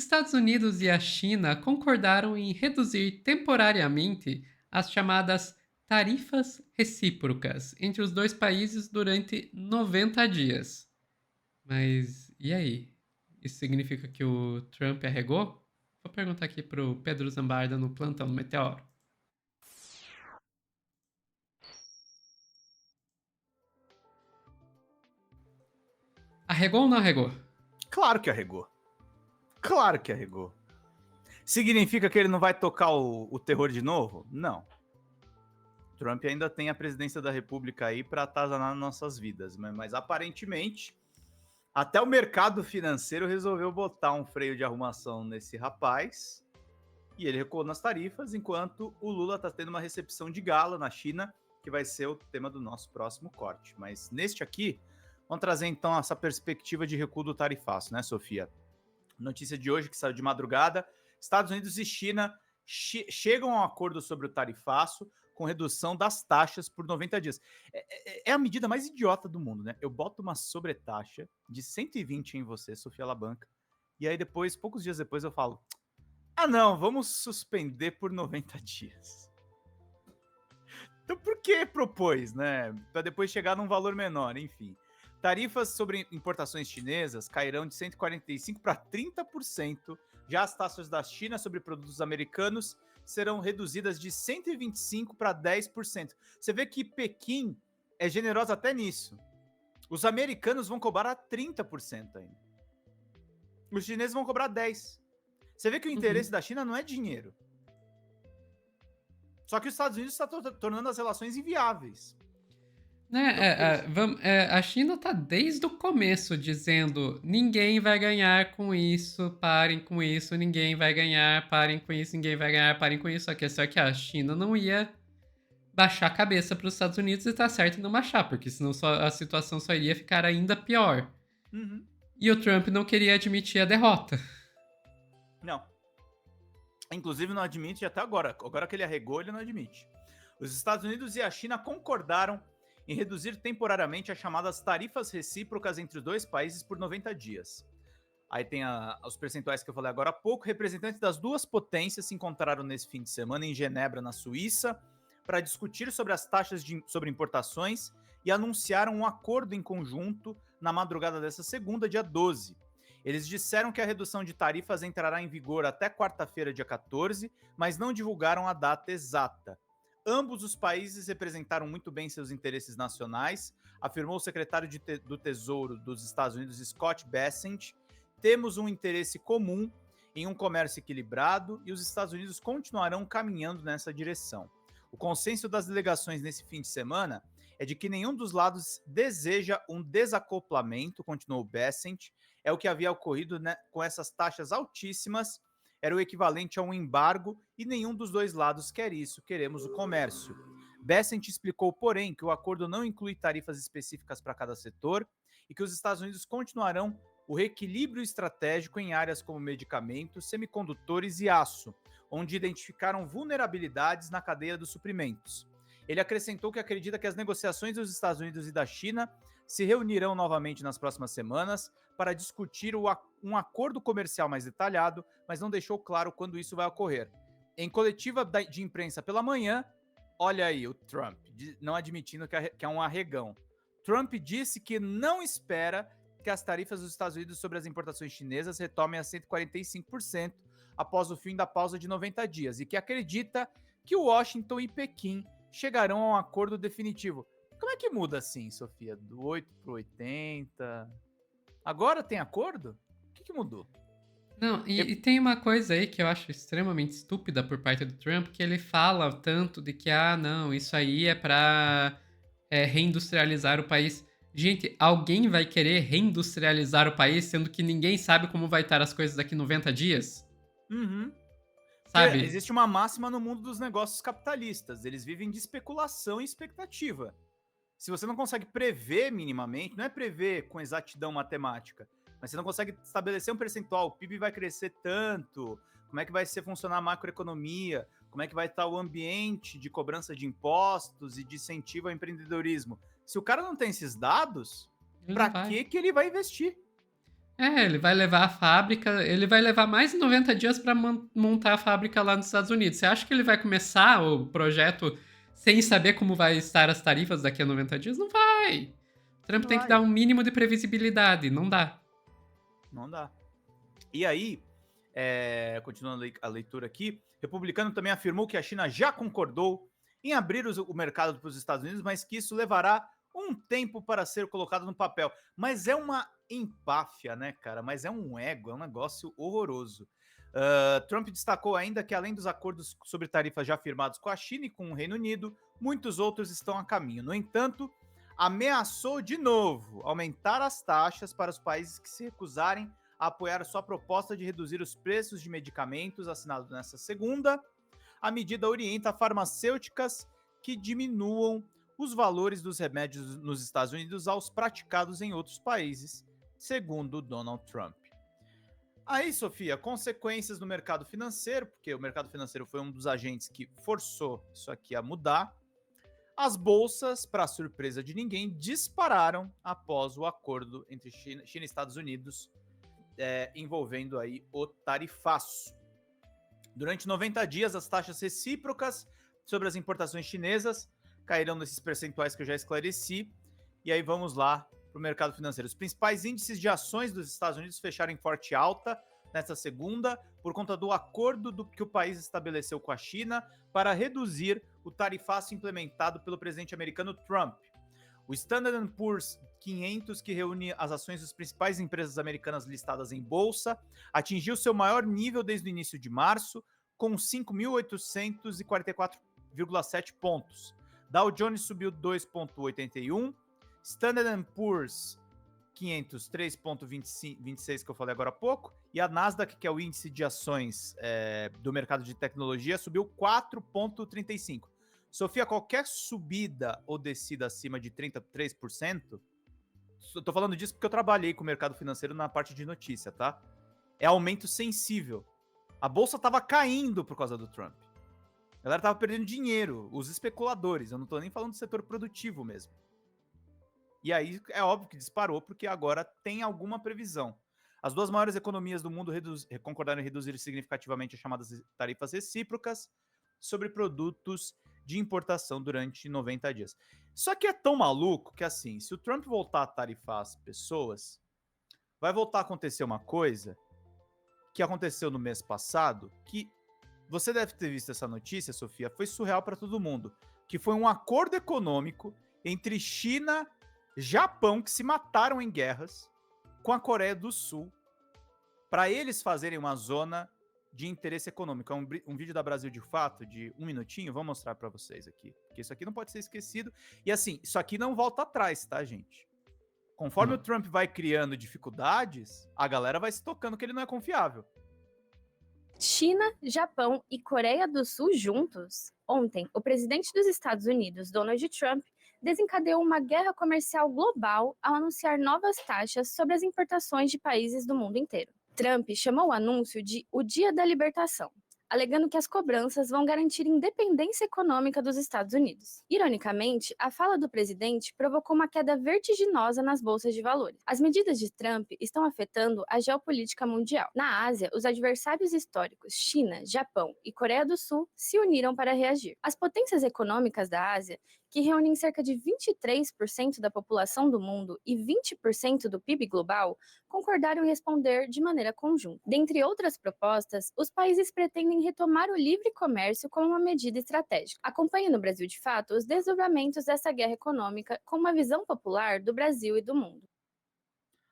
Estados Unidos e a China concordaram em reduzir temporariamente as chamadas tarifas recíprocas entre os dois países durante 90 dias. Mas e aí? Isso significa que o Trump arregou? Vou perguntar aqui pro Pedro Zambarda no plantão do Meteoro. Arregou ou não arregou? Claro que arregou. Claro que arregou. Significa que ele não vai tocar o terror de novo? Não. Trump ainda tem a presidência da República aí para atazanar nossas vidas, mas aparentemente até o mercado financeiro resolveu botar um freio de arrumação nesse rapaz e ele recuou nas tarifas, enquanto o Lula está tendo uma recepção de gala na China, que vai ser o tema do nosso próximo corte. Mas neste aqui, vamos trazer então essa perspectiva de recuo do tarifaço, né, Sofia? Notícia de hoje que saiu de madrugada: Estados Unidos e China chegam a um acordo sobre o tarifaço com redução das taxas por 90 dias. É a medida mais idiota do mundo, né? Eu boto uma sobretaxa de 120 em você, Sofia Labanca, e aí depois, poucos dias depois, eu falo: ah, não, vamos suspender por 90 dias. Então por que propôs, né? Para depois chegar num valor menor, enfim. Tarifas sobre importações chinesas cairão de 145% para 30%. Já as taxas da China sobre produtos americanos serão reduzidas de 125% para 10%. Você vê que Pequim é generosa até nisso. Os americanos vão cobrar 30% ainda. Os chineses vão cobrar 10%. Você vê que o interesse da China não é dinheiro. Só que os Estados Unidos está tornando as relações inviáveis. Né, a China tá desde o começo dizendo ninguém vai ganhar com isso, parem com isso, ninguém vai ganhar, parem com isso, ninguém vai ganhar, parem com isso. A questão é que a China não ia baixar a cabeça para os Estados Unidos e tá certo em não baixar, porque senão a situação só iria ficar ainda pior. Uhum. E o Trump não queria admitir a derrota. Não. Inclusive não admite até agora. Agora que ele arregou, ele não admite. Os Estados Unidos e a China concordaram em reduzir temporariamente as chamadas tarifas recíprocas entre os dois países por 90 dias. Aí tem os percentuais que eu falei agora há pouco. Representantes das duas potências se encontraram nesse fim de semana em Genebra, na Suíça, para discutir sobre as taxas sobre importações e anunciaram um acordo em conjunto na madrugada dessa segunda, dia 12. Eles disseram que a redução de tarifas entrará em vigor até quarta-feira, dia 14, mas não divulgaram a data exata. Ambos os países representaram muito bem seus interesses nacionais, afirmou o secretário do Tesouro dos Estados Unidos, Scott Bessent. Temos um interesse comum em um comércio equilibrado e os Estados Unidos continuarão caminhando nessa direção. O consenso das delegações nesse fim de semana é de que nenhum dos lados deseja um desacoplamento, continuou Bessent. É o que havia ocorrido, né, com essas taxas altíssimas, era o equivalente a um embargo e nenhum dos dois lados quer isso, queremos o comércio. Bessent explicou, porém, que o acordo não inclui tarifas específicas para cada setor e que os Estados Unidos continuarão o reequilíbrio estratégico em áreas como medicamentos, semicondutores e aço, onde identificaram vulnerabilidades na cadeia dos suprimentos. Ele acrescentou que acredita que as negociações dos Estados Unidos e da China se reunirão novamente nas próximas semanas para discutir um acordo comercial mais detalhado, mas não deixou claro quando isso vai ocorrer. Em coletiva de imprensa pela manhã, olha aí o Trump, não admitindo que é um arregão. Trump disse que não espera que as tarifas dos Estados Unidos sobre as importações chinesas retomem a 145% após o fim da pausa de 90 dias e que acredita que Washington e Pequim chegarão a um acordo definitivo. Como é que muda assim, Sofia? Do 8 para 80? Agora tem acordo? O que mudou? Não, e tem uma coisa aí que eu acho extremamente estúpida por parte do Trump, que ele fala tanto de que, não, isso aí é pra reindustrializar o país. Gente, alguém vai querer reindustrializar o país, sendo que ninguém sabe como vai estar as coisas daqui 90 dias? Uhum. Sabe? Existe uma máxima no mundo dos negócios capitalistas. Eles vivem de especulação e expectativa. Se você não consegue prever minimamente, não é prever com exatidão matemática, mas você não consegue estabelecer um percentual, o PIB vai crescer tanto, como é que vai ser funcionar a macroeconomia, como é que vai estar o ambiente de cobrança de impostos e de incentivo ao empreendedorismo. Se o cara não tem esses dados, Ele não para vai. que ele vai investir? Ele vai levar a fábrica, ele vai levar mais de 90 dias para montar a fábrica lá nos Estados Unidos. Você acha que ele vai começar o projeto sem saber como vai estar as tarifas daqui a 90 dias? Não vai. O Trump Não tem que dar vai, um mínimo de previsibilidade, não dá. não dá. E aí, continuando a leitura aqui, republicano também afirmou que a China já concordou em abrir o mercado para os Estados Unidos, mas que isso levará um tempo para ser colocado no papel. Mas é uma empáfia, né, cara? Mas é um ego, é um negócio horroroso. Trump destacou ainda que, além dos acordos sobre tarifas já firmados com a China e com o Reino Unido, muitos outros estão a caminho. No entanto, ameaçou de novo aumentar as taxas para os países que se recusarem a apoiar sua proposta de reduzir os preços de medicamentos, assinado nesta segunda. A medida orienta farmacêuticas que diminuam os valores dos remédios nos Estados Unidos aos praticados em outros países, segundo Donald Trump. Aí, Sofia, consequências no mercado financeiro, porque o mercado financeiro foi um dos agentes que forçou isso aqui a mudar. As bolsas, para surpresa de ninguém, dispararam após o acordo entre China e Estados Unidos envolvendo aí o tarifaço. Durante 90 dias, as taxas recíprocas sobre as importações chinesas cairão nesses percentuais que eu já esclareci. E aí vamos lá para o mercado financeiro. Os principais índices de ações dos Estados Unidos fecharam em forte alta nesta segunda, por conta do acordo que o país estabeleceu com a China para reduzir o tarifaço implementado pelo presidente americano Trump. O Standard & Poor's 500, que reúne as ações das principais empresas americanas listadas em bolsa, atingiu seu maior nível desde o início de março, com 5.844,7 pontos. Dow Jones subiu 2,81, Standard & Poor's 500, 3,26 que eu falei agora há pouco, e a Nasdaq, que é o índice de ações do mercado de tecnologia, subiu 4,35. Sofia, qualquer subida ou descida acima de 33%, eu tô falando disso porque eu trabalhei com o mercado financeiro na parte de notícia, tá? É aumento sensível. A bolsa tava caindo por causa do Trump. A galera tava perdendo dinheiro, os especuladores, eu não tô nem falando do setor produtivo mesmo. E aí é óbvio que disparou, porque agora tem alguma previsão. As duas maiores economias do mundo concordaram em reduzir significativamente as chamadas tarifas recíprocas sobre produtos de importação durante 90 dias. Só que é tão maluco que, assim, se o Trump voltar a tarifar as pessoas, vai voltar a acontecer uma coisa que aconteceu no mês passado, que você deve ter visto essa notícia, Sofia, foi surreal para todo mundo, que foi um acordo econômico entre China e Japão, que se mataram em guerras, com a Coreia do Sul, para eles fazerem uma zona de interesse econômico. É um vídeo da Brasil de Fato, de 1 minutinho, vou mostrar para vocês aqui, porque isso aqui não pode ser esquecido. E assim, isso aqui não volta atrás, tá, gente? Conforme o Trump vai criando dificuldades, a galera vai se tocando que ele não é confiável. China, Japão e Coreia do Sul juntos? Ontem, o presidente dos Estados Unidos, Donald Trump, desencadeou uma guerra comercial global ao anunciar novas taxas sobre as importações de países do mundo inteiro. Trump chamou o anúncio de o Dia da Libertação, alegando que as cobranças vão garantir independência econômica dos Estados Unidos. Ironicamente, a fala do presidente provocou uma queda vertiginosa nas bolsas de valores. As medidas de Trump estão afetando a geopolítica mundial. Na Ásia, os adversários históricos China, Japão e Coreia do Sul se uniram para reagir. As potências econômicas da Ásia, que reúnem cerca de 23% da população do mundo e 20% do PIB global, concordaram em responder de maneira conjunta. Dentre outras propostas, os países pretendem retomar o livre comércio como uma medida estratégica. Acompanhe no Brasil de Fato os desdobramentos dessa guerra econômica com uma visão popular do Brasil e do mundo.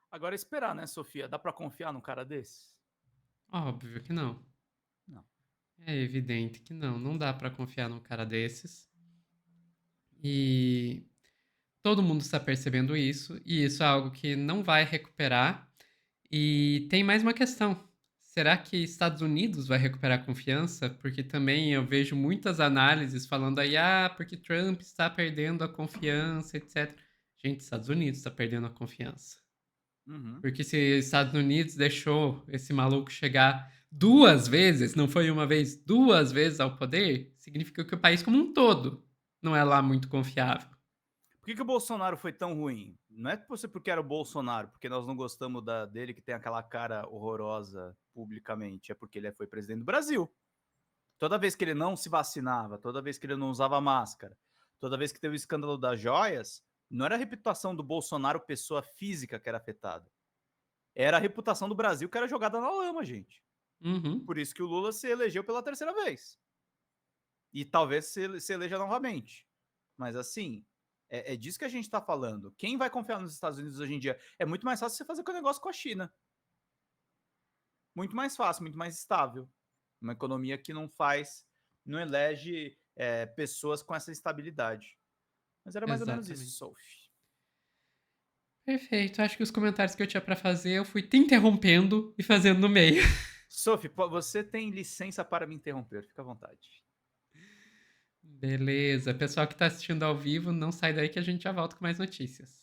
Agora esperar, né, Sofia? Dá para confiar num cara desse? Óbvio que não. Não. É evidente que não. Não dá para confiar num cara desses. E todo mundo está percebendo isso, e isso é algo que não vai recuperar. E tem mais uma questão. Será que Estados Unidos vai recuperar a confiança? Porque também eu vejo muitas análises falando aí, porque Trump está perdendo a confiança, etc. Gente, Estados Unidos está perdendo a confiança. Uhum. Porque se Estados Unidos deixou esse maluco chegar 2 vezes, não foi uma vez, 2 vezes ao poder, significa que o país como um todo não é lá muito confiável. Por que o Bolsonaro foi tão ruim? Não é você porque era o Bolsonaro, porque nós não gostamos dele que tem aquela cara horrorosa publicamente, é porque ele foi presidente do Brasil. Toda vez que ele não se vacinava, toda vez que ele não usava máscara, toda vez que teve o escândalo das joias, não era a reputação do Bolsonaro pessoa física que era afetada. Era a reputação do Brasil que era jogada na lama, gente. Uhum. Por isso que o Lula se elegeu pela terceira vez. E talvez se eleja novamente. Mas assim, é disso que a gente está falando. Quem vai confiar nos Estados Unidos hoje em dia? É muito mais fácil você fazer o negócio com a China. Muito mais fácil, muito mais estável. Uma economia que não elege pessoas com essa estabilidade. Mas era mais ou menos isso, Exatamente. Sophie. Perfeito. Acho que os comentários que eu tinha pra fazer, eu fui te interrompendo e fazendo no meio. Sophie, você tem licença para me interromper, fica à vontade. Beleza. Pessoal que tá assistindo ao vivo, não sai daí que a gente já volta com mais notícias.